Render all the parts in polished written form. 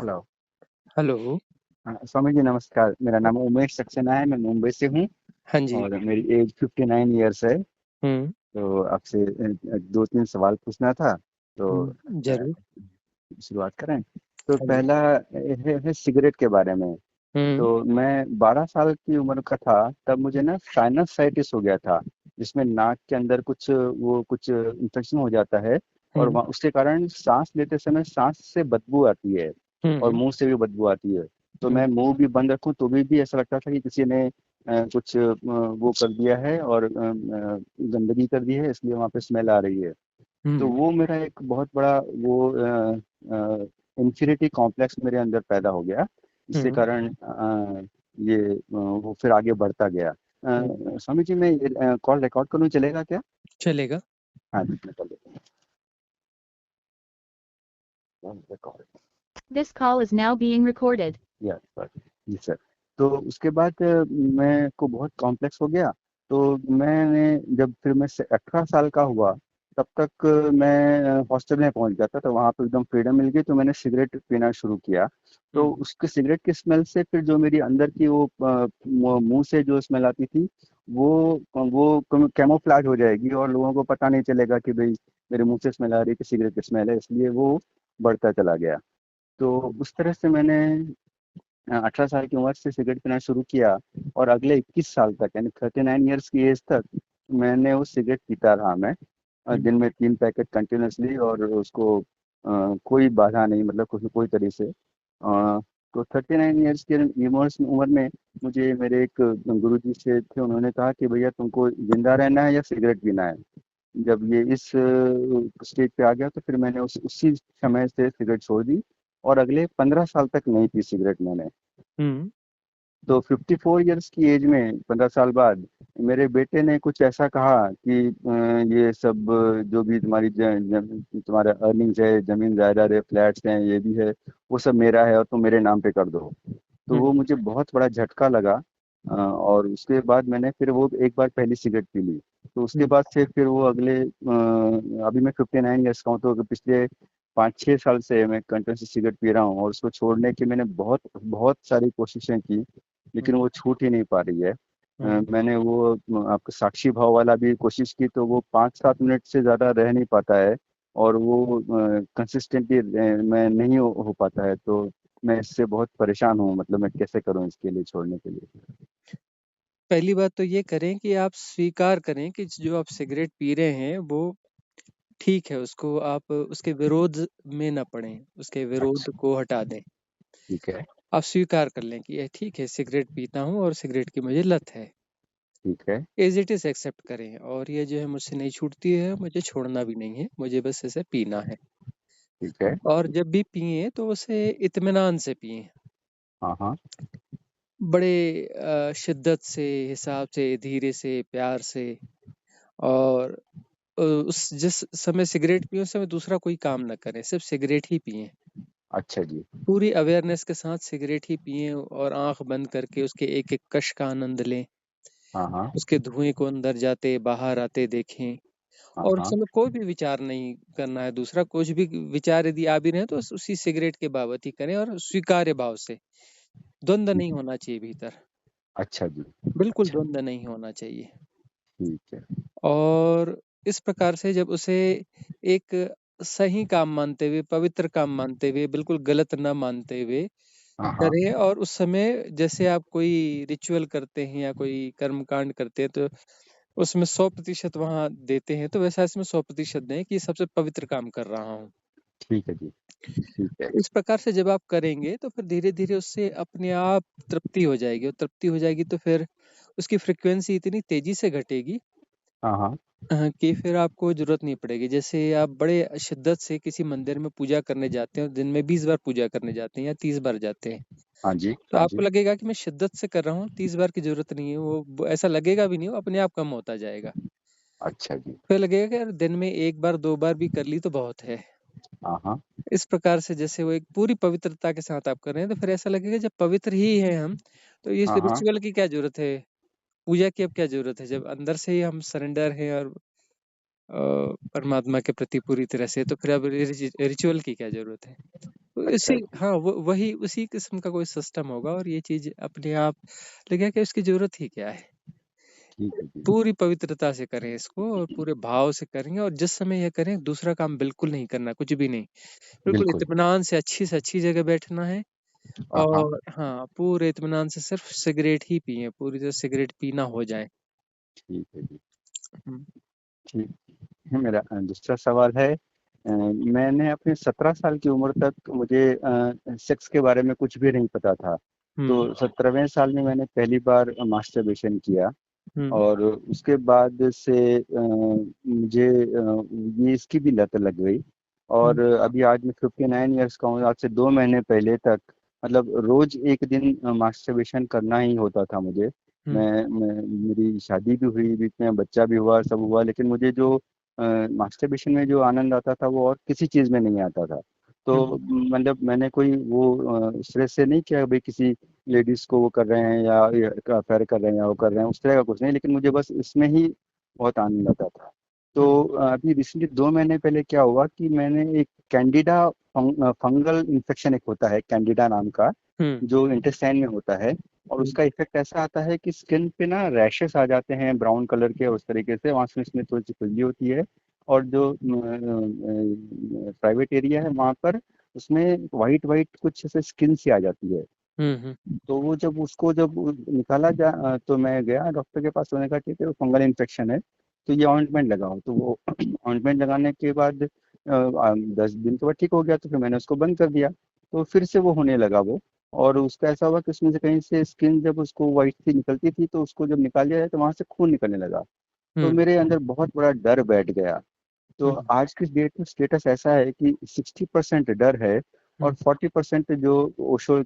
Hello. Hello. Swami ji नमस्कार। मेरा नाम उमेश सक्सेना है, मैं मुंबई से हूँ हाँ जी। और मेरी एज 59 ईयर्स है। हुँ, तो आपसे दो तीन सवाल पूछना था। तो अ, ज़रूर। शुरुआत करें। तो हाँ जी। पहला है सिगरेट के बारे में। हुँ, तो मैं 12 साल की उम्र का था, तब मुझे ना साइनसाइटिस हो गया था, जिसमें नाक के अंदर कुछ इन्फेक्शन हो जाता है। और हुँ, उसके कारण सांस लेते समय सांस से बदबू आती है और हुँ, मुंह से भी बदबू आती है। तो मैं हुँ, मुंह भी बंद रखूं तो भी ऐसा लगता था कि किसी ने कुछ वो कर दिया है और गंदगी कर दी है, इसलिए वहां पे स्मेल आ रही है। तो हुँ, वो मेरा एक बहुत बड़ा वो इंफिनिटी कॉम्प्लेक्स मेरे अंदर पैदा हो गया, जिसके हुँ, कारण वो फिर आगे बढ़ता गया। हुँ। स्वामी जी, मैं कॉल रिकॉर्ड करूँ, चलेगा क्या? चलेगा। हाँ जी, मैं कर लेता हूँ record. This call is now being recorded. या सर। जी सर। तो उसके बाद मैं को बहुत कॉम्प्लेक्स हो गया। तो मैंने जब फिर मैं 18 साल का हुआ, तब तक मैं हॉस्टल में पहुंच गया था, तो वहां पे एकदम फ्रीडम मिल गई, तो मैंने सिगरेट पीना शुरू किया। तो हुँ, उसके सिगरेट की स्मेल से फिर जो मेरी अंदर की वो मुंह से जो स्मेल आती थी, वो कैमोफ्लेज हो जाएगी और लोगों को पता नहीं चलेगा कि भाई मेरे मुंह से स्मेल आ रही है कि सिगरेट की स्मेल है, इसलिए वो बढ़ता चला गया। तो उस तरह से मैंने 18 साल की उम्र से सिगरेट पीना शुरू किया और अगले 21 साल तक, यानी 39 ईयर्स की एज तक मैंने वो सिगरेट पीता रहा मैं। हुँ, दिन में 3 पैकेट कंटिन्यूसली, और उसको कोई बाधा नहीं, मतलब कोई तरीके से। तो 39 ईयर्स की उम्र में मुझे मेरे एक गुरुजी से थे, उन्होंने कहा कि भैया तुमको जिंदा रहना है या सिगरेट पीना है। जब ये इस स्टेज पे आ गया, तो फिर मैंने उसी समय से सिगरेट छोड़ दी और अगले 15 साल तक नहीं पी सिगरेट मैंने। हुँ, तो 54 ईयर्स की एज में 15 साल बाद मेरे बेटे ने कुछ ऐसा कहा कि ये सब जो भी तुम्हारा अर्निंग्स है, जमीन जायदाद है, फ्लैट्स हैं, ये भी है, वो सब मेरा है और तुम मेरे नाम पे कर दो। तो हुँ, वो मुझे बहुत बड़ा झटका लगा। और उसके बाद मैंने फिर वो एक बार पहली सिगरेट पी ली। तो उसके हुँ, बाद से फिर वो अभी मैं 59 ईयर्स का हूँ, तो पिछले 5-6 साल से मैं कंटिन्यू सिगरेट पी रहा हूँ, और उसको छोड़ने की मैंने बहुत बहुत सारी कोशिशें की, लेकिन हुँ, वो छूट ही नहीं पा रही है। हुँ, मैंने वो आपका साक्षी भाव वाला भी कोशिश की, तो वो 5-7 मिनट से ज़्यादा रह नहीं पाता है, और वो कंसिस्टेंटली मैं नहीं हो पाता है। तो मैं इससे बहुत परेशान हूँ, मतलब मैं कैसे करूँ इसके लिए, छोड़ने के लिए? पहली बात तो ये करें कि आप स्वीकार करें कि जो आप सिगरेट पी रहे हैं, वो ठीक है, उसको आप उसके विरोध में ना पड़ें, उसके विरोध अच्छा। को हटा दें। ठीक है। आप स्वीकार कर लें कि ये ठीक है, सिगरेट पीता हूँ और सिगरेट की मुझे लत है। ठीक है। एज़ इट इज़ एक्सेप्ट करें और ये जो है मुझसे नहीं छूटती है, मुझे छोड़ना भी नहीं है, मुझे बस इसे पीना है। ठीक है। और जब भी पिएँ तो उसे इत्मीनान से पिएँ। हाँ, हाँ। बड़े शिद्दत से, हिसाब से, धीरे से, प्यार से और उस जिस समय सिगरेट पिएँ उस समय दूसरा कोई काम ना करें, सिर्फ़ सिगरेट ही पिएँ। अच्छा जी। पूरी अवेयरनेस के साथ सिगरेट ही पिएँ और आँख बंद करके उसके एक-एक कश का आनंद लें। हाँ, हाँ। उसके धुएँ को अंदर जाते, बाहर आते देखें। हाँ, और उस हाँ। समय कोई भी विचार नहीं करना है दूसरा, कुछ भी विचार यदि आ भी रहे हैं तो उसी सिगरेट के बाबत ही करें और स्वीकार्य भाव से। द्वंद्व ठीक। नहीं होना चाहिए भीतर, अच्छा जी। बिल्कुल अच्छा। द्वंद्व नहीं होना चाहिए। ठीक है। और इस प्रकार से जब उसे एक सही काम मानते हुए, पवित्र काम मानते हुए, बिल्कुल गलत ना मानते हुए हाँ, हाँ। करें और उस समय जैसे आप कोई रिचुअल करते हैं या कोई कर्मकांड करते हैं तो उसमें 100% वहाँ देते हैं, तो वैसा इसमें 100% दें कि सबसे पवित्र काम कर रहा हूँ। ठीक है जी। ठीक है। तो इस प्रकार से जब आप करेंगे तो फिर धीरे-धीरे उससे अपने आप तृप्ति हो जाएगी और तृप्ति हो जाएगी तो फिर उसकी फ्रीक्वेंसी इतनी तेज़ी से घटेगी हाँ, हाँ। कि फिर आपको ज़रूरत नहीं पड़ेगी। जैसे आप बड़े शिद्दत से किसी मंदिर में पूजा करने जाते हैं और दिन में 20 बार पूजा करने जाते हैं या 30 बार जाते हैं। हाँ जी। तो हाँ आपको जी। लगेगा कि मैं शिद्दत से कर रहा हूँ, 30 बार की ज़रूरत नहीं है, वो ऐसा लगेगा भी नहीं, वो अपने आप कम होता जाएगा। अच्छा जी। फिर लगेगा कि यार दिन में 1 बार 2 बार भी कर ली तो बहुत है। हाँ, हाँ। इस प्रकार से जैसे वो एक पूरी पवित्रता के साथ आप कर रहे हैं, तो फिर ऐसा लगेगा जब पवित्र ही हैं हम, तो इस हाँ, हाँ। रिचुअल की क्या ज़रूरत है? पूजा की अब क्या ज़रूरत है? जब अंदर से ही हम सरेंडर हैं और परमात्मा के प्रति पूरी तरह से, तो फिर अब रिचुअल की क्या ज़रूरत है? अच्छा इसी जी। हाँ, वही उसी किस्म का कोई सिस्टम होगा और ये चीज़ अपने आप लगे कि इसकी ज़रूरत ही क्या है? ठीक है जी। पूरी पवित्रता से करें इसको और पूरे भाव से करेंगे और जिस समय ये करें दूसरा काम बिल्कुल नहीं करना, कुछ भी नहीं। बिल्कुल बिल्कुल। इत्मीनान से अच्छी जगह बैठना है हाँ, हाँ। और हाँ, पूरे इत्मीनान से सिर्फ़ सिगरेट ही पिएँ, पूरी तरह सिगरेट पीना हो जाए। ठीक है जी। हुँ, ठीक है, मेरा दूसरा सवाल है, मैंने अपने 17 साल की उम्र तक मुझे सेक्स के बारे में कुछ भी नहीं पता था। हुँ, तो 17वें साल में मैंने पहली बार मास्टरबेशन किया हुँ, और उसके बाद से मुझे ये इसकी भी लत लग गई हुँ, और अभी आज मैं 59 ईयर्स का हूँ। आज से 2 महीने पहले तक मतलब रोज एक दिन मास्टरबेशन करना ही होता था मुझे। हुँ, मेरी शादी भी हुई, बीच में बच्चा भी हुआ, सब हुआ, लेकिन मुझे जो मास्टरबेशन में जो आनंद आता था वो और किसी चीज़ में नहीं आता था। हुँ, तो मतलब मैंने कोई वो इस तरह से नहीं किया भाई किसी लेडीज को वो कर रहे हैं या अफेयर कर रहे हैं या वो कर रहे हैं, उस तरह का कुछ नहीं, लेकिन मुझे बस इसमें ही बहुत आनंद आता था। हुँ, तो अभी रिसेंटली 2 महीने पहले क्या हुआ कि मैंने एक कैंडिडा फंगल इन्फेक्शन एक होता है कैंडिडा नाम का, हुँ, जो इंटेस्टाइन में होता है और हुँ, उसका इफेक्ट ऐसा आता है कि स्किन पे ना रैशेस आ जाते हैं ब्राउन कलर के, उस तरीके से वहाँ से इसमें थोड़ी सी खुजली होती है और जो प्राइवेट एरिया है वहाँ पर उसमें वाइट वाइट कुछ ऐसे स्किन सी आ जाती है। हुँ, हुँ, तो वो जब उसको जब निकाला तो मैं गया डॉक्टर के पास, उन्होंने कहा ठीक है वो फंगल इन्फेक्शन है तो ये ऑइंटमेंट लगाओ। तो वो ऑइंटमेंट लगाने के बाद 10 दिन के बाद ठीक हो गया, तो फिर मैंने उसको बंद कर दिया। तो फिर से वो होने लगा वो, और उसका ऐसा हुआ कि उसमें से कहीं से स्किन जब उसको वाइट सी निकलती थी तो उसको जब निकाल दिया जाए तो वहां से खून निकलने लगा। तो हुँ, मेरे अंदर बहुत बड़ा डर बैठ गया। तो हुँ, आज की डेट में स्टेटस ऐसा है कि 60% डर है और हुँ, 40% जो ओशो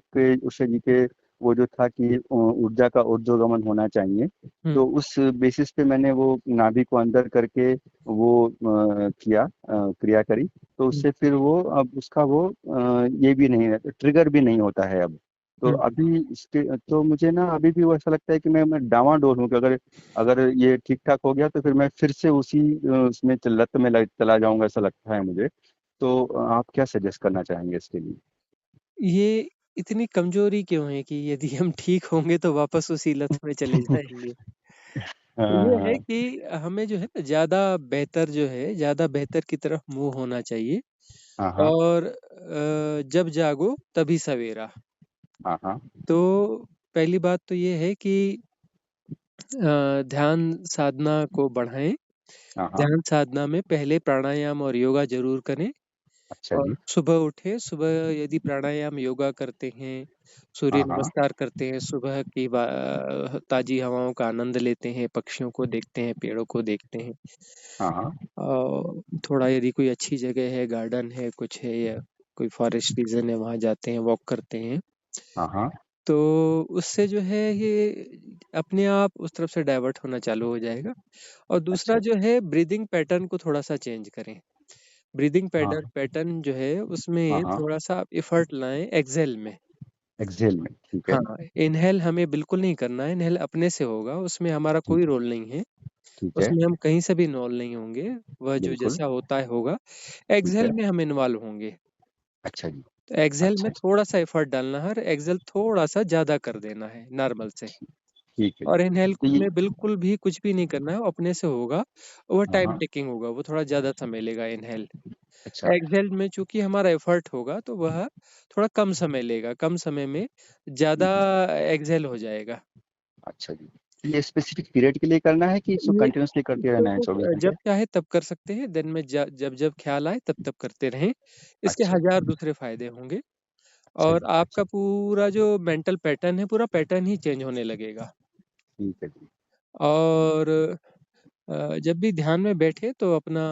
जी के वो जो था कि ऊर्जा का ऊर्ध्वगमन होना चाहिए। हुँ, तो उस बेसिस पे मैंने वो नाभि को अंदर करके वो किया, क्रिया करी। तो हुँ, उससे फिर वो अब उसका वो ये भी नहीं है, ट्रिगर भी नहीं होता है अब। तो हुँ। अभी इसके तो मुझे ना अभी भी वो ऐसा लगता है कि मैं डामाडोल हूँ कि अगर अगर ये ठीक ठाक हो गया तो फिर मैं फिर से उसी उसमें लत में चला जाऊंगा, ऐसा लगता है मुझे। तो आप क्या सजेस्ट करना चाहेंगे इसके लिए? ये इतनी कमज़ोरी क्यों है कि यदि हम ठीक होंगे तो वापस उसी लत में चले जाएँगे? ये है हाँ, कि हमें जो है ना ज़्यादा बेहतर की तरफ मूव होना चाहिए हाँ, हाँ, और जब जागो तभी सवेरा। हाँ, हाँ, तो पहली बात तो ये है कि ध्यान साधना को बढ़ाएँ। हाँ, हाँ। ध्यान साधना में पहले प्राणायाम और योगा ज़रूर करें अच्छा और जी। सुबह उठे, सुबह यदि प्राणायाम योगा करते हैं, सूर्य हाँ, हाँ, नमस्कार करते हैं, सुबह की ताज़ी हवाओं का आनंद लेते हैं, पक्षियों को देखते हैं, पेड़ों को देखते हैं हाँ, हाँ, थोड़ा यदि कोई अच्छी जगह है, गार्डन है, कुछ है या कोई फॉरेस्ट रीज़न है, वहाँ जाते हैं, वॉक करते हैं। हाँ, हाँ। तो उससे जो है ये अपने आप उस तरफ से डाइवर्ट होना चालू हो जाएगा और दूसरा अच्छा जो जी। है ब्रीदिंग पैटर्न को थोड़ा-सा चेंज करें। ब्रीदिंग हाँ, पैटर्न जो है हाँ, उसमें हाँ। थोड़ा-सा आप एफर्ट लाएँ एक्सेल में। एक्सेल में ठीक है। हाँ, इन्हेल हमें बिल्कुल नहीं करना है, इन्हेल अपने से होगा, उसमें हमारा ठीक कोई रोल नहीं है। ठीक है। उसमें हम कहीं से भी इन्वॉल्व नहीं होंगे, वह जो बिल्कुल। जैसा होता है होगा। ठीक एक्सेल है। में हम इन्वॉल्व होंगे। अच्छा जी। तो एक्सेल में अच्छा जी। थोड़ा-सा एफर्ट डालना है और एक्सेल थोड़ा-सा ज़्यादा कर देना है नॉर्मल से। ठीक है जी। और इन्हेल तो ये में बिल्कुल भी कुछ भी नहीं करना है, वो अपने से होगा। वो हाँ, टाइम हाँ। टेकिंग होगा, वो थोड़ा ज़्यादा समय लेगा इन्हेल। अच्छा। एक्सेल में चूँकि हमारा एफर्ट होगा तो वह थोड़ा कम समय लेगा, कम समय में ज़्यादा हम्म, एक्सेल हो जाएगा। अच्छा जी। ये स्पेसिफिक पीरियड के लिए करना है कि इसको ये कंटिन्यूअसली करते रहना है इसको 24 घंटे? जब चाहे तब कर सकते हैं, दिन में जब ख्याल आए तब-तब करते रहें। इसके अच्छा जी। हज़ार दूसरे फ़ायदे होंगे अच्छा और जी। अच्छा आपका जी। पूरा जो मेंटल पैटर्न है, पूरा पैटर्न ही चेंज होने लगेगा। ठीक है जी। और जब भी ध्यान में बैठे तो अपना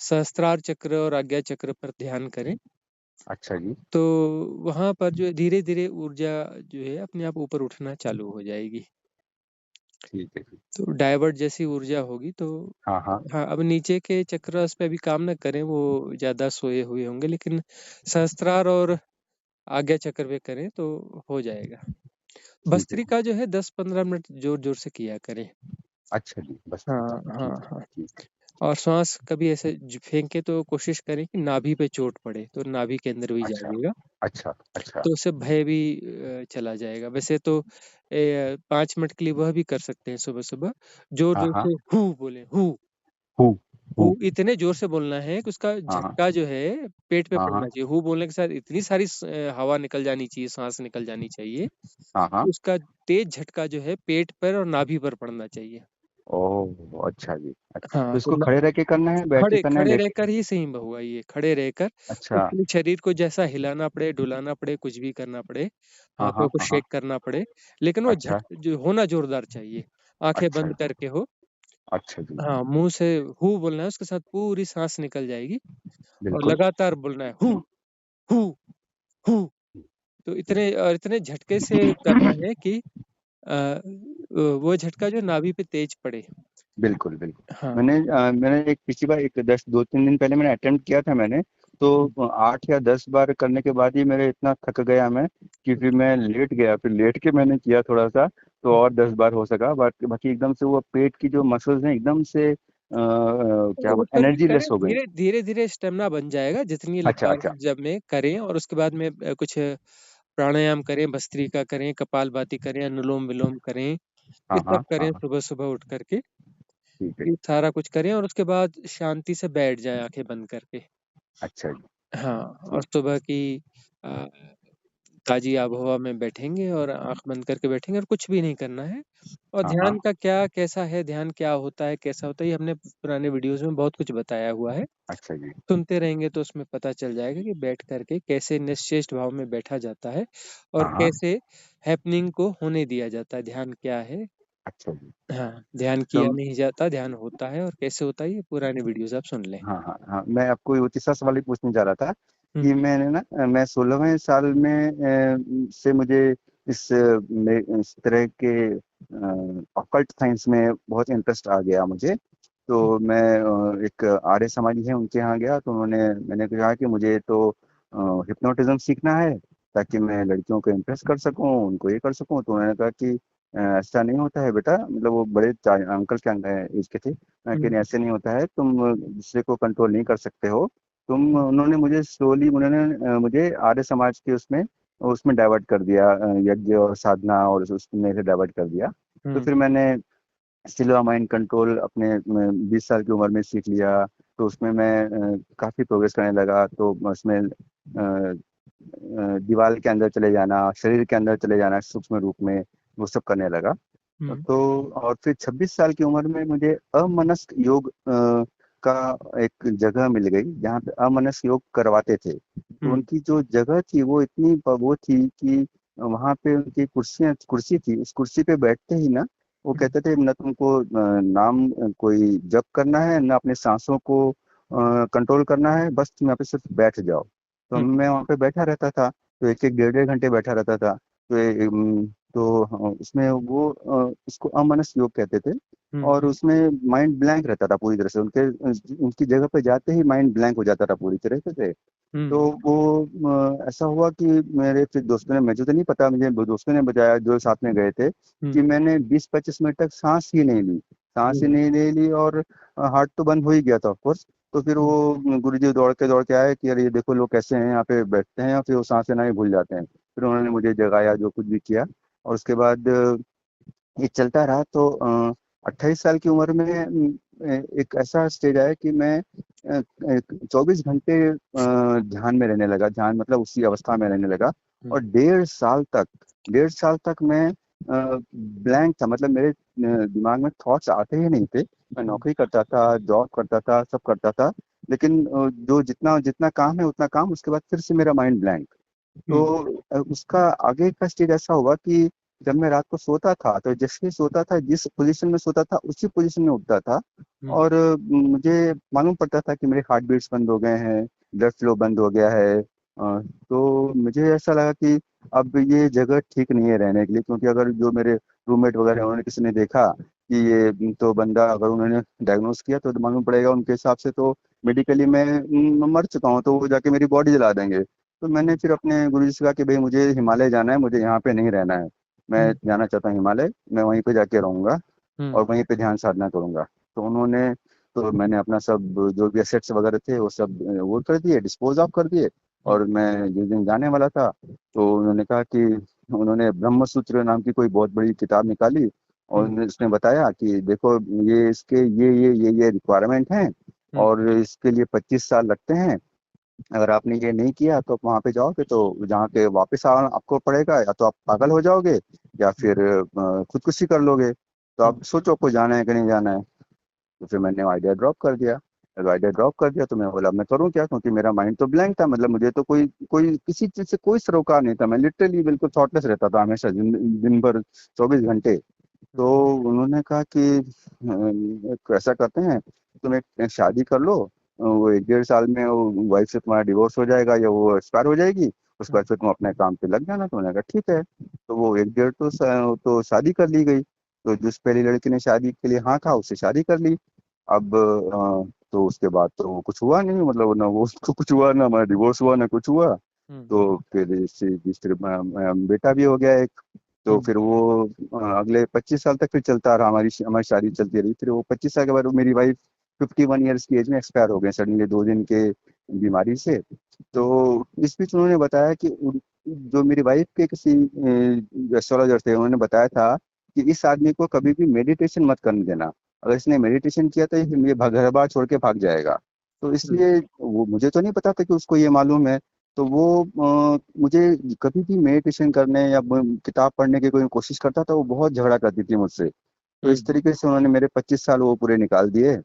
सहस्त्रार चक्र और आज्ञा चक्र पर ध्यान करें। अच्छा जी। तो वहाँ पर जो है धीरे-धीरे ऊर्जा जो है अपने आप ऊपर उठना चालू हो जाएगी। ठीक है जी। तो डाइवर्ट जैसी ऊर्जा होगी तो हाँ, हाँ। हाँ, अब नीचे के चक्ररास पे अभी काम ना करें, वो ज़्यादा सोए हुए होंगे, लेकिन सहस्त्रार और आज्ञा चक्र पे करें तो हो जाएगा। ठीक है जी। भस्त्रिका जो है 10-15 मिनट ज़ोर-ज़ोर से किया करें। अच्छा जी, बस ठीक है। हाँ, हाँ, ठीक है, हाँ। ठीक है। और श्वास कभी ऐसे फेंके तो कोशिश करें कि नाभि पे चोट पड़े, तो नाभि के अंदर भी अच्छा, जाइएगा, अच्छा, अच्छा, तो उससे भय भी चला जाएगा। वैसे तो 5 मिनट के लिए वह भी कर सकते हैं सुबह सुबह, जोर हाँ, जोर हाँ, से हु बोले, हु हु, हु हु, इतने जोर से बोलना है कि उसका हाँ, हाँ, झटका जो है पेट पे हाँ, पड़ना हाँ, चाहिए। हु बोलने के साथ इतनी सारी हवा निकल जानी चाहिए, सांस निकल जानी चाहिए, हाँ, हाँ, उसका तेज झटका जो है पेट पर और नाभि पर पड़ना चाहिए। ओह! अच्छा जी, अच्छा। तो हाँ, तो इसको खड़े रह के करना है, बैठ के खड़े करना है, खड़े लेट के? रहकर ही सही होगा ये, खड़े रहकर। अच्छा, उसके लिए शरीर को जैसा हिलाना पड़े, डुलाना पड़े, कुछ भी करना पड़े, हाँ, हाथों हाँ, को हाँ, हाँ, शेक करना पड़े, लेकिन वो अच्छा, जो होना जोरदार चाहिए। आँखें अच्छा बंद जी, करके हो, अच्छा जी, हाँ, मुँह से हू बोलना है, उसके साथ पूरी सांस निकल जाएगी और बिल्कुल। लगातार बोलना है हू, हू, हू। तो इतने झटके से करना है कि वो झटका जो नाभि पे तेज पड़े। बिल्कुल, बिल्कुल। हाँ। मैंने एक पिछली बार एक 10 2-3 दिन पहले मैंने अटेम्प्ट किया था मैंने, हुँ, तो 8 या 10 बार करने के बाद ही मेरे इतना थक गया मैं कि फिर मैं लेट गया, फिर लेट के मैंने किया थोड़ा-सा, तो हुँ। और 10 बार हो सका। बाकी बाकी एकदम से वो पेट की जो मसल्स हैं एकदम से क्या वो बोल करें एनर्जी करें लेस हो गई। धीरे-धीरे स्टेमिना बन जाएगा, जितनी अच्छा, लगातार अच्छा। जब में करें और उसके बाद में कुछ प्राणायाम करें, भस्त्रिका करें, कपालभाति करें, अनुलोम-विलोम करें, ये हाँ, सब हाँ, हाँ, करें हाँ। सुबह-सुबह उठ कर के। ठीक है ये जी। सारा कुछ करें और उसके बाद शांति से बैठ जाएँ आँखें बंद करके। अच्छा जी, हाँ, और ठीक। सुबह की अ, ताज़ी आबोहवा में बैठेंगे और आँख बंद करके बैठेंगे और कुछ भी नहीं करना है। और हाँ, हाँ। ध्यान का क्या कैसा है, ध्यान क्या होता है, कैसा होता है, ये हमने पुराने वीडियोज़ में बहुत कुछ बताया हुआ है। अच्छा जी, सुनते रहेंगे तो उसमें पता चल जाएगा कि बैठ कर के कैसे निश्चेष्ट भाव में बैठा जाता है और हाँ, हाँ। कैसे हैपनिंग को होने दिया जाता है। ध्यान क्या है? अच्छा जी। हाँ, ध्यान तो किया नहीं जाता, ध्यान होता है और कैसे होता है, ये पुराने वीडियोज़ आप सुन लें। हाँ, हाँ, हाँ। मैं आपको वो तीसरा सवाल ही पूछने जा रहा था हुँ, कि मैं 16वें साल में से मुझे इस तरह के ऑकल्ट साइंस में बहुत इंटरेस्ट आ गया मुझे। हुँ, तो मैं एक आर्य समाजी है उनके यहाँ गया, तो मैंने कहा कि मुझे तो हिप्नोटिज्म सीखना है ताकि मैं लड़कियों को इम्प्रेस कर सकूं, उनको ये कर सकूं। तो उन्होंने कहा कि ऐसा नहीं होता है बेटा, मतलब वो बड़े अंकल के एज के थे, हुँ, लेकिन ऐसे नहीं होता है, तुम दूसरे को कंट्रोल नहीं कर सकते हो। तुम हुँ, उन्होंने मुझे स्लोली मुझे आर्य समाज के उसमें उसमें डाइवर्ट कर दिया, यज्ञ और साधना और उसमें से डाइवर्ट कर दिया। तो हुँ, फिर मैंने सिल्वा माइंड कंट्रोल अपने 20 साल की उम्र में सीख लिया। तो उसमें मैं काफ़ी प्रोग्रेस करने लगा। तो उसमें दीवार के अंदर चले जाना, शरीर के अंदर चले जाना सूक्ष्म रूप में, वो सब करने लगा। हुँ, तो और फिर 26 साल की उम्र में मुझे अमनस्क योग का एक जगह मिल गई जहाँ पे अमनस्क योग करवाते थे। तो हुँ, उनकी जो जगह थी वो इतनी वो थी कि वहाँ पे उनकी कुर्सी थी, उस कुर्सी पे बैठते ही ना वो हुँ, कहते थे न तुमको नाम कोई जप करना है, न अपने सांसों को कंट्रोल करना है, बस तुम यहाँ पे सिर्फ बैठ जाओ। तो हुँ, मैं वहाँ पे बैठा रहता था, तो एक एक डेढ़ डेढ़ घंटे बैठा रहता था। तो हाँ, उसमें उसको अमनस योग कहते थे। हुँ, और उसमें माइंड ब्लैंक रहता था पूरी तरह से, उनके उनकी जगह पे जाते ही माइंड ब्लैंक हो जाता था पूरी तरह से। हुँ, तो वो ऐसा हुआ कि मेरे फिर दोस्तों ने, मुझे तो नहीं पता, मुझे वो दोस्तों ने बताया जो साथ में गए थे हुँ, कि मैंने 20-25 मिनट तक सांस ही नहीं ली, सांस ही ओह! नहीं ले ली, और हार्ट तो बंद हो ही गया था ऑफ कोर्स। तो फिर हुँ, वो गुरुजी दौड़ के आए कि अरे ये देखो लोग कैसे हैं यहाँ पे बैठते हैं और फिर वो सांस लेना ही भूल जाते हैं। फिर उन्होंने मुझे जगाया, जो कुछ भी किया। और उसके बाद ये चलता रहा। तो 28 साल की उम्र में एक ऐसा स्टेज आया कि मैं 24 घंटे ध्यान में रहने लगा, ध्यान मतलब उसी अवस्था में रहने लगा। हुँ, और 1.5 साल तक मैं ब्लैंक था, मतलब मेरे दिमाग में थॉट्स आते ही नहीं थे। मैं हुँ, नौकरी करता था, जॉब करता था, सब करता था, लेकिन जो जितना जितना काम है उतना काम, उसके बाद फिर से मेरा माइंड ब्लैंक। तो हुँ, उसका आगे का स्टेज ऐसा हुआ कि जब मैं रात को सोता था तो जैसे सोता था, जिस पोजीशन में सोता था उसी पोजीशन में उठता था। हुँ, और मुझे मालूम पड़ता था कि मेरे हार्ट बीट्स बंद हो गए हैं, ब्लड फ्लो बंद हो गया है। तो मुझे ऐसा लगा कि अब ये जगह ठीक नहीं है रहने के लिए, क्योंकि अगर जो मेरे रूममेट वगैरह हैं, उन्होंने किसी ने देखा कि ये तो बंदा, अगर उन्होंने डायग्नोस किया तो मालूम पड़ेगा उनके हिसाब से तो मेडिकली मैं मर चुका हूँ, तो वो जाके मेरी बॉडी जला देंगे। तो मैंने हुँ, फिर अपने गुरुजी से कहा कि भाई मुझे हिमालय जाना है, मुझे यहाँ पे नहीं रहना है, मैं हुँ, जाना चाहता हूँ हिमालय, मैं वहीं पे जाके रहूंगा हुँ, और वहीं पे ध्यान साधना करूंगा। तो उन्होंने तो मैंने अपना सब जो भी एसेट्स वगैरह थे वो सब वो कर दिए, डिस्पोज ऑफ कर दिए। और मैं जिस दिन जाने वाला था तो उन्होंने कहा कि उन्होंने ब्रह्म सूत्र नाम की कोई बहुत बड़ी किताब निकाली और उसने बताया कि देखो ये इसके ये रिक्वायरमेंट हैं और इसके लिए 25 साल लगते हैं। अगर आपने ये नहीं किया तो वहां पे जाओगे तो जहाँ के वापस आना आपको पड़ेगा, या तो आप पागल हो जाओगे या फिर खुदकुशी कर लोगे। तो आप सोचो आपको जाना है कि नहीं जाना है। तो फिर मैंने आइडिया ड्रॉप कर दिया। जब आइडिया ड्रॉप कर दिया तो मैं बोला मैं करूँ क्या, क्योंकि मेरा माइंड तो ब्लैंक था, मतलब मुझे तो कोई कोई किसी चीज से कोई सरोकार नहीं था। मैं लिटरली बिल्कुल थॉटलेस रहता था हमेशा, दिन भर 24 घंटे। तो उन्होंने कहा कि ऐसा करते हैं तुम एक शादी कर लो, वो 1 1.5 साल में वो वाइफ से तुम्हारा डिवोर्स हो जाएगा या वो एक्सपायर हो जाएगी, उसके बाद फिर तुम अपने काम पे लग जाना। तो उन्होंने कहा ठीक है। तो वो एक डेढ़ तो शादी कर ली गई। तो जिस पहली लड़की ने शादी के लिए हाँ कहा उससे शादी कर ली। अब तो उसके बाद तो वो कुछ हुआ नहीं, मतलब ना वो उसको कुछ हुआ, ना हमारा डिवोर्स हुआ, ना कुछ हुआ। तो फिर इससे तीसरे बेटा भी हो गया एक। तो फिर वो अगले 25 साल तक फिर चलता रहा, हमारी हमारी शादी चलती रही। फिर वो 25 साल के बाद वो मेरी वाइफ 51 ईयर्स की एज में एक्सपायर हो गए सडनली, 2 दिन के बीमारी से। तो इस बीच उन्होंने बताया कि जो मेरी वाइफ के किसी एस्ट्रोलॉजर थे उन्होंने बताया था कि इस आदमी को कभी भी मेडिटेशन मत करने देना। अगर इसने मेडिटेशन किया तो ये घर बार छोड़ के भाग जाएगा। तो इसलिए वो मुझे तो नहीं पता था कि उसको ये मालूम है। तो वो मुझे कभी भी मेडिटेशन करने या किताब पढ़ने की कोई कोशिश करता था वो बहुत झगड़ा करती थी मुझसे। तो इस तरीके से उन्होंने मेरे 25 साल वो पूरे निकाल दिए।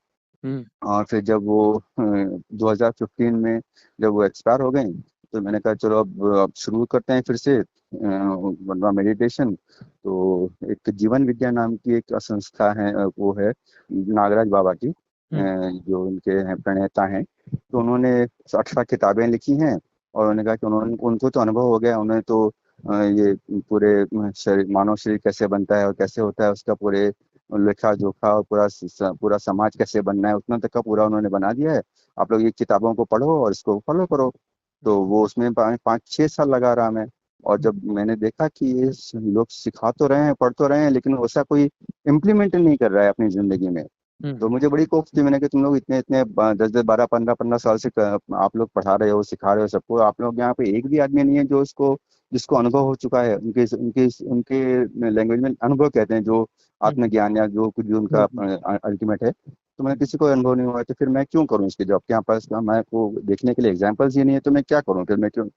और फिर जब वो 2015 में जब वो एक्सपायर हो गई तो मैंने कहा चलो अब शुरू करते हैं फिर से मेडिटेशन। तो एक जीवन विद्या नाम की एक संस्था है, वो है नागराज बाबा की, जो उनके हैं प्रणेता हैं। तो उन्होंने 18 किताबें लिखी हैं और उन्होंने कहा कि उन्होंने उनको तो अनुभव हो गया, उन्हें तो ये पूरे शरीर मानव शरीर कैसे बनता है और कैसे होता है उसका पूरे लेखा जोखा और पूरा समाज कैसे बनना है उतना तक का पूरा उन्होंने बना दिया है। आप लोग ये किताबों को पढ़ो और इसको फॉलो करो। तो वो उसमें 5 5 6 साल लगा रहा मैं। और जब मैंने देखा कि ये लोग सिखा तो रहे हैं पढ़ तो रहे हैं लेकिन वैसा कोई इम्प्लीमेंट नहीं कर रहा है अपनी जिंदगी में। तो मुझे बड़ी कोफ थी, मैंने कहा तुम लोग इतने इतने 10 10 12 15 15 साल से आप लोग पढ़ा रहे हो सिखा रहे हो सबको, आप लोग यहाँ पे एक भी आदमी नहीं है जो इसको जिसको अनुभव हो चुका है, उनके उनके उनके लैंग्वेज में अनुभव कहते हैं, जो आत्मज्ञान या जो कुछ भी उनका अल्टीमेट है। तो मैंने किसी को अनुभव नहीं हुआ है तो फिर मैं क्यों करूँ इसके जॉब के यहाँ पास मैं को देखने के लिए एग्जाम्पल्स ही नहीं है तो मैं क्या करूँ, फिर मैं क्यों।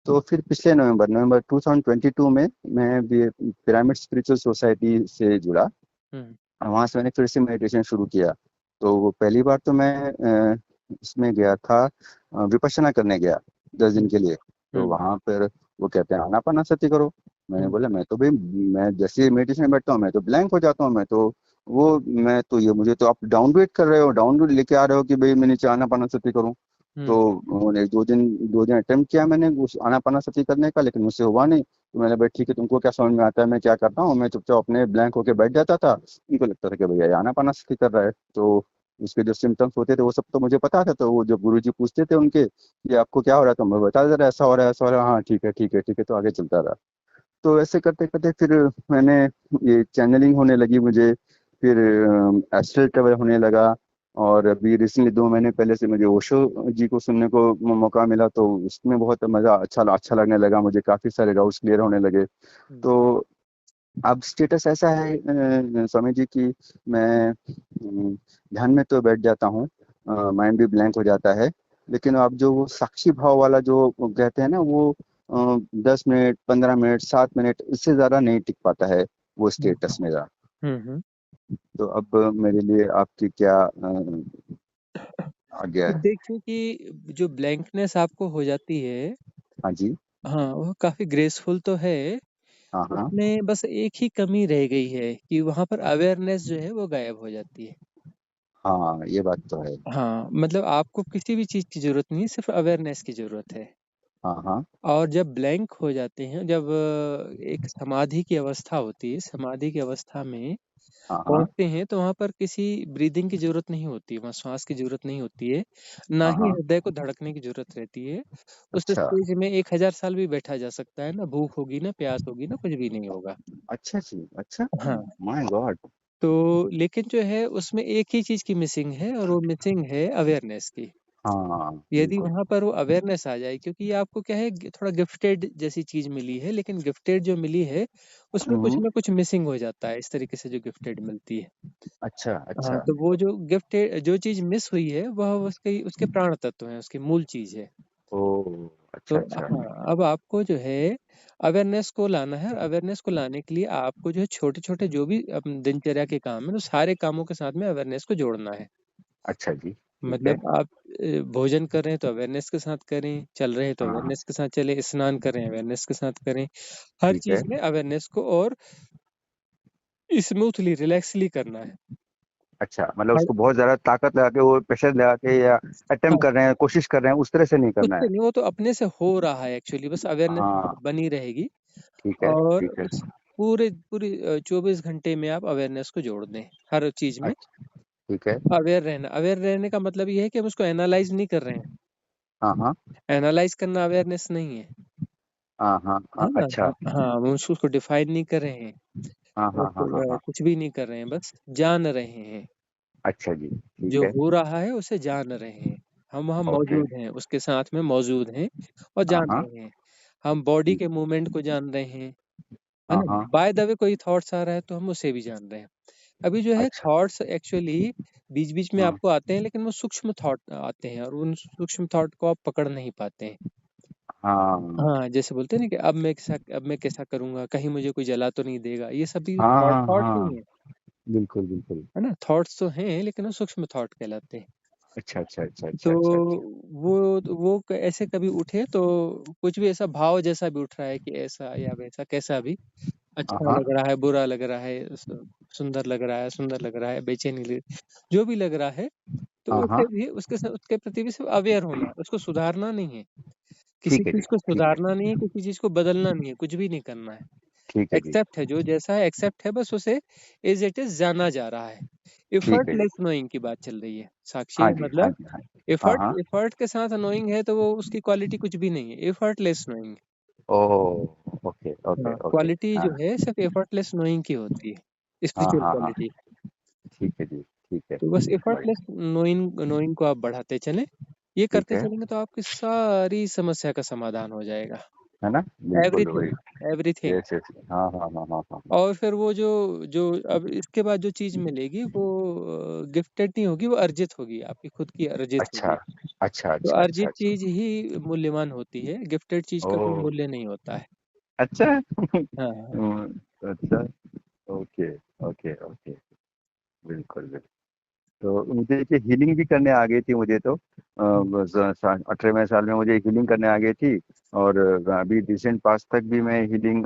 तो फिर पिछले नवंबर 2022 में मैं पिरामिड स्पिरिचुअल सोसाइटी से जुड़ा और वहां से मैंने फिर से मेडिटेशन शुरू किया। तो वो पहली बार तो मैं इसमें गया था, विपश्यना करने गया 10 दिन के लिए। तो वहां पर वो कहते हैं आनापानासती करो। मैंने बोला मैं तो भाई मैं जैसे मेडिटेशन में बैठता हूँ मैं तो ब्लैंक हो जाता हूँ, मैं तो ये मुझे तो आप डाउनग्रेड कर रहे हो, डाउनग्रेड लेके आ रहे हो कि भाई मैं नीचे आनापानासती करूँ। तो उन्होंने 2 दिन अटेम्प्ट किया मैंने उस आनापानासती करने का, लेकिन मुझसे हुआ नहीं। तो मैंने भाई ठीक है तुमको क्या समझ में आता है मैं क्या करता हूँ, मैं चुपचाप अपने ब्लैंक होके बैठ जाता था। उनको लगता था कि भैया ये आनापानासती कर रहा है। तो उसके जो सिम्टम्स होते थे वो सब तो मुझे पता था। तो वो जब गुरुजी पूछते थे उनके कि आपको क्या हो रहा है तो मैं बता दे रहा ऐसा हो रहा है ऐसा हो रहा है, हाँ ठीक है ठीक है ठीक है, तो आगे चलता रहा। तो ऐसे करते करते फिर मैंने ये चैनलिंग होने लगी मुझे, फिर एस्ट्रल ट्रेवल होने लगा। और अभी रिसेंटली 2 महीने पहले से मुझे ओशो जी को सुनने को मौका मिला तो उसमें बहुत मजा अच्छा लगने लगा, मुझे काफी सारे डाउट्स क्लियर होने लगे। तो अब स्टेटस ऐसा है स्वामी जी की मैं ध्यान में तो बैठ जाता हूँ, माइंड भी ब्लैंक हो जाता है। लेकिन अब जो वो साक्षी भाव वाला जो कहते हैं ना वो 10 मिनट 15 मिनट 7 मिनट इससे ज्यादा नहीं टिक पाता है वो स्टेटस मेरा। तो अब मेरे लिए आपकी क्या आज्ञा तो है। देखिए कि जो ब्लैंकनेस आपको हो जाती है, हाँ जी। हाँ, वह काफ़ी ग्रेसफुल तो है। हाँ हाँ। उसमें बस एक ही कमी रह गई है कि वहाँ पर अवेयरनेस जो है वो गायब हो जाती है। हाँ ये बात तो है। हाँ, मतलब आपको किसी भी चीज़ की ज़रूरत नहीं है, सिर्फ़ अवेयरनेस की ज़रूरत है। हाँ हाँ। और जब ब्लैंक हो जाते हैं, जब एक समाधि की अवस्था होती है, समाधि की अवस्था में हाँ हाँ। पहुँचते हैं तो वहाँ पर किसी ब्रीदिंग की ज़रूरत नहीं होती है, वहाँ श्वास की ज़रूरत नहीं होती है, ना हाँ ही हाँ। हृदय को धड़कने की ज़रूरत रहती है। उस अच्छा। स्टेज में 1000 साल भी बैठा जा सकता है, ना भूख होगी, ना प्यास होगी, ना कुछ भी नहीं होगा। अच्छा जी अच्छा। हाँ, माय गॉड। तो लेकिन जो है उसमें एक ही चीज़ की मिसिंग है और वो मिसिंग है अवेयरनेस की। हाँ, यदि बिल्कुल। वहाँ पर वो अवेयरनेस आ जाए, क्योंकि ये आपको क्या है थोड़ा गिफ्टेड जैसी चीज़ मिली है, लेकिन गिफ्टेड जो मिली है उसमें कुछ हुँ, ना कुछ मिसिंग हो जाता है इस तरीके से जो गिफ्टेड मिलती है। अच्छा, हाँ, अच्छा। तो वो जो गिफ्टेड जो चीज़ मिस हुई है वह उसके उसके प्राण तत्व हैं, उसकी मूल चीज़ है। ओह! तो अच्छा, अच्छा। हाँ, अब आपको जो है अवेयरनेस को लाना है और अवेयरनेस को लाने के लिए आपको जो है छोटे-छोटे जो भी दिनचर्या के काम हैं, तो सारे कामों के साथ में अवेयरनेस को जोड़ना है। अच्छा जी, ठीक है। मतलब आप भोजन कर रहे हैं तो अवेयरनेस के साथ करें, चल रहे हैं तो हाँ, अवेयरनेस के साथ चलें, स्नान कर रहे हैं अवेयरनेस के साथ करें। हर ठीक है। चीज़ में अवेयरनेस को और स्मूथली, रिलैक्सली करना है। अच्छा, मतलब हर उसको बहुत ज़्यादा ताकत लगा के वो प्रेशर लगा के या हाँ, अटेम्प्ट कर रहे हैं, कोशिश कर रहे हैं, उस तरह से नहीं करना उससे है। नहीं, वो तो अपने से हो रहा है एक्चुअली, बस अवेयरनेस हाँ, बनी रहेगी ठीक है, और ठीक है। पूरे पूरी 24 घंटे में आप अवेयरनेस को जोड़ दें, हर चीज़ में अच्छा, ठीक है। अवेयर रहना। अवेयर रहने का मतलब ये है कि हम उसको एनालाइज़ नहीं कर रहे हैं। हाँ, हाँ। एनालाइज़ करना अवेयरनेस नहीं है, हाँ, हाँ, है हाँ, ना? अच्छा। हाँ, हम उसको डिफाइन नहीं कर रहे हैं, हाँ, हाँ, हाँ, हाँ, उसको हाँ। कुछ भी नहीं कर रहे हैं, बस जान रहे हैं। अच्छा जी, ठीक जो है। हो रहा है उसे जान रहे हैं। हम वहाँ ओके। मौजूद हैं, उसके साथ में मौजूद हैं और हाँ, जान हाँ। रहे हैं। हम बॉडी ठीक। के मूवमेंट को जान रहे हैं, है हाँ, ना? हाँ। बाय द वे कोई थॉट्स आ रहा है तो हम उसे भी जान रहे हैं। अभी जो है अच्छा। थॉट्स एक्चुअली बीच-बीच में हाँ, आपको आते हैं, लेकिन वो सूक्ष्म थॉट आते हैं और उन सूक्ष्म थॉट को आप पकड़ नहीं पाते हैं। हाँ। हाँ, जैसे बोलते हैं ना कि अब मैं कैसा करूँगा? कहीं मुझे कोई जला तो नहीं देगा? ये सभी हाँ, थॉट हाँ, थॉट हाँ। नहीं है, बिल्कुल, बिल्कुल। है ना? थॉट्स तो हैं लेकिन वो सूक्ष्म थॉट कहलाते हैं। अच्छा, अच्छा, अच्छा, तो अच्छा, अच्छा, अच्छा। ऐसे कभी उठे तो कुछ भी ऐसा भाव जैसा भी उठ रहा है कि ऐसा या वैसा कैसा भी, हाँ, अच्छा हाँ। लग रहा है, बुरा लग रहा है, सुंदर लग रहा है, बेचैनी लग, जो भी लग रहा है, तो हाँ, हाँ। उसे भी उसके प्रति भी सिर्फ अवेयर होना है, उसको सुधारना नहीं है। किसी ठीक है जी, चीज़ को ठीक है। सुधारना नहीं है, किसी चीज़ को बदलना नहीं है, कुछ भी नहीं करना है। ठीक है जी। एक्सेप्ट है, जो जैसा है एक्सेप्ट है, बस उसे एज़ इट इज़ जाना जा रहा है। ठीक है जी। एफर्टलेस नोइंग की बात चल रही है। साक्षी हाँ जी, हाँ मतलब जी, हाँ जी। हाँ, हाँ। एफर्ट के साथ नोइंग है तो वो उसकी क्वालिटी कुछ भी नहीं है, एफर्टलेस नोइंग। ओह! ओके, ओके, हाँ, ओके। क्वालिटी हाँ। जो है सिर्फ़ एफर्टलेस नोइंग की होती है, हाँ, स्पिरिचुअल हाँ, हाँ। क्वालिटी। ठीक है जी, ठीक है। तो बस बढ़िया। एफर्टलेस नोइंग नोइंग को आप बढ़ाते चलें। ये ठीक करते है। चलेंगे तो आपकी सारी समस्या का समाधान हो जाएगा। है ना? बिल्कुल एवरीथिंग, वही। एवरीथिंग। Yes, yes. हाँ, हाँ, हाँ, हाँ, हाँ। और फिर वो जो जो अब इसके बाद जो चीज़ मिलेगी वो गिफ्टेड नहीं होगी, वो अर्जित होगी, आपकी खुद की अर्जित अच्छा। होगी। अच्छा, तो अच्छा, अच्छा, अर्जित अच्छा। चीज़ ही मूल्यवान होती है, गिफ्टेड चीज़ का कोई ओह! मूल्य नहीं होता है। अच्छा। हाँ, अच्छा। Okay, okay, okay. बिल्कुल, बिल्कुल। तो मुझे देखिए हीलिंग भी करने आ गई थी मुझे तो हुँ। बस 18वें साल में मुझे हीलिंग करने आ गई थी और अभी रिसेंट पास तक भी मैं हीलिंग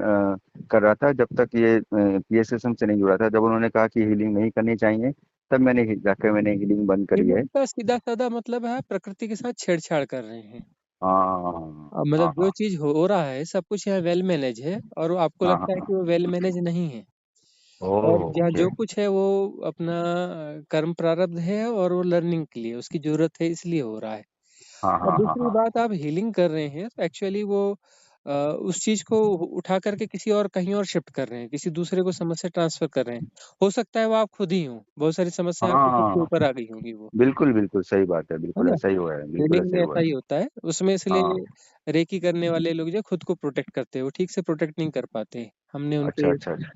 कर रहा था जब तक ये पीएसएसएम से नहीं जुड़ा था। जब उन्होंने कहा कि हीलिंग नहीं करनी चाहिए तब जाकर मैंने हीलिंग बंद करी है। हीलिंग का सीधा-साधा मतलब है प्रकृति के साथ छेड़छाड़ कर रहे हैं। हाँ, मतलब हाँ, जो हाँ। चीज़ हो रहा है, सब कुछ यहाँ वेल मैनेज है और वो आपको हाँ, लगता है हाँ। कि वो वेल मैनेज नहीं है। और ओह! जहाँ ओके। जो कुछ है वो अपना कर्म प्रारब्ध है और वो लर्निंग के लिए उसकी ज़रूरत है, इसलिए हो रहा है। हाँ, और हाँ, हाँ, दूसरी हाँ। बात, आप हीलिंग कर रहे हैं तो एक्चुअली वो उस चीज़ को उठा करके किसी और कहीं और शिफ्ट कर रहे हैं, किसी दूसरे को समस्या ट्रांसफ़र कर रहे हैं। हो सकता है वो आप खुद ही हों, बहुत सारी समस्याएँ आपके खुद के हाँ, ऊपर आ गई होंगी वो, बिल्कुल, बिल्कुल सही बात है। है बिल्कुल ना? ऐसा ही हुआ है। बिल्कुल हीलिंग ऐसा में ही हुआ ऐसा है। ही होता है, उसमें हाँ। इसलिए रेकी करने वाले लोग जो है खुद को प्रोटेक्ट करते हैं, वो ठीक से प्रोटेक्ट नहीं कर पाते। हमने अच्छा, उनके अच्छा, अच्छा।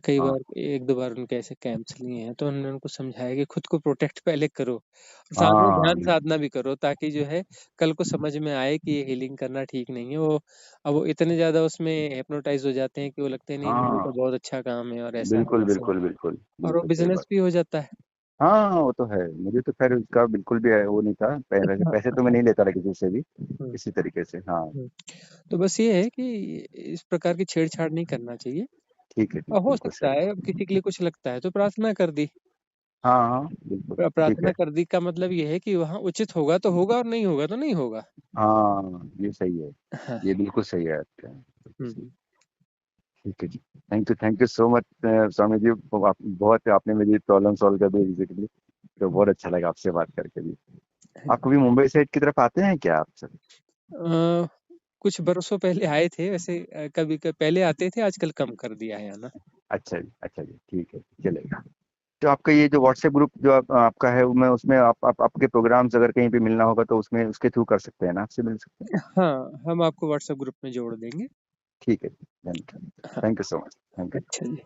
कई हाँ। बार 1-2 बार उनके ऐसे कैंप्स लिए हैं, तो हमने उनको समझाया कि खुद को प्रोटेक्ट पहले करो और साथ में हाँ, ध्यान साधना भी करो, ताकि जो है कल को समझ में आए कि ये हीलिंग करना ठीक नहीं है। अब वो इतने ज़्यादा उसमें हिप्नोटाइज़ हो जाते हैं कि वो लगता है नहीं, नहीं ये हाँ। तो बहुत अच्छा काम है और ऐसा है, बिल्कुल, वैसा है, बिल्कुल, बिल्कुल। और वो बिल्कुल सही बिज़नेस बात। भी हो जाता है। हाँ, वो तो है। मुझे तो ख़ैर उसका बिल्कुल भी वो नहीं था। वैसे हाँ, पैसे तो मैं नहीं लेता था किसी से भी, हुँ, किसी तरीके से। हाँ, हुँ। तो बस ये है कि इस प्रकार की छेड़छाड़ नहीं करना चाहिए। ठीक है जी, हो बिल्कुल सकता सही। है अब किसी के लिए कुछ लगता है तो प्रार्थना कर दी। हाँ, हाँ, बिल्कुल, ठीक प्रार्थना है। कर दी का मतलब ये है कि वहाँ उचित होगा तो होगा और नहीं होगा तो नहीं होगा। हाँ, ये सही है। हाँ, ये बिल्कुल सही है आपका। बिल्कुल सही। हुँ। ठीक है जी। Thank you so much Swami ji. आप बहुत आपने मेरी प्रॉब्लम सॉल्व कर दी बेसिकली। तो बहुत अच्छा लगा आपसे बात करके भी। आप कभी मुंबई साइड की तरफ आते हैं क्या आप सर? अ, कुछ बरसों पहले आए थे वैसे, कभी क पहले आते थे, आजकल कम कर दिया है आना। अच्छा जी, ठीक है, चलेगा। तो आपका ये जो व्हाट्सएप ग्रुप जो आपका है, मैं उसमें आपके प्रोग्राम्स अगर कहीं पे मिलना होगा तो उसमें उसके थ्रू कर सकते हैं ना, आपसे मिल सकते हैं? हाँ, हम आपको व्हाट्सएप ग्रुप में जोड़ देंगे। ठीक है, हाँ, thank you so much, thank you. अच्छा जी।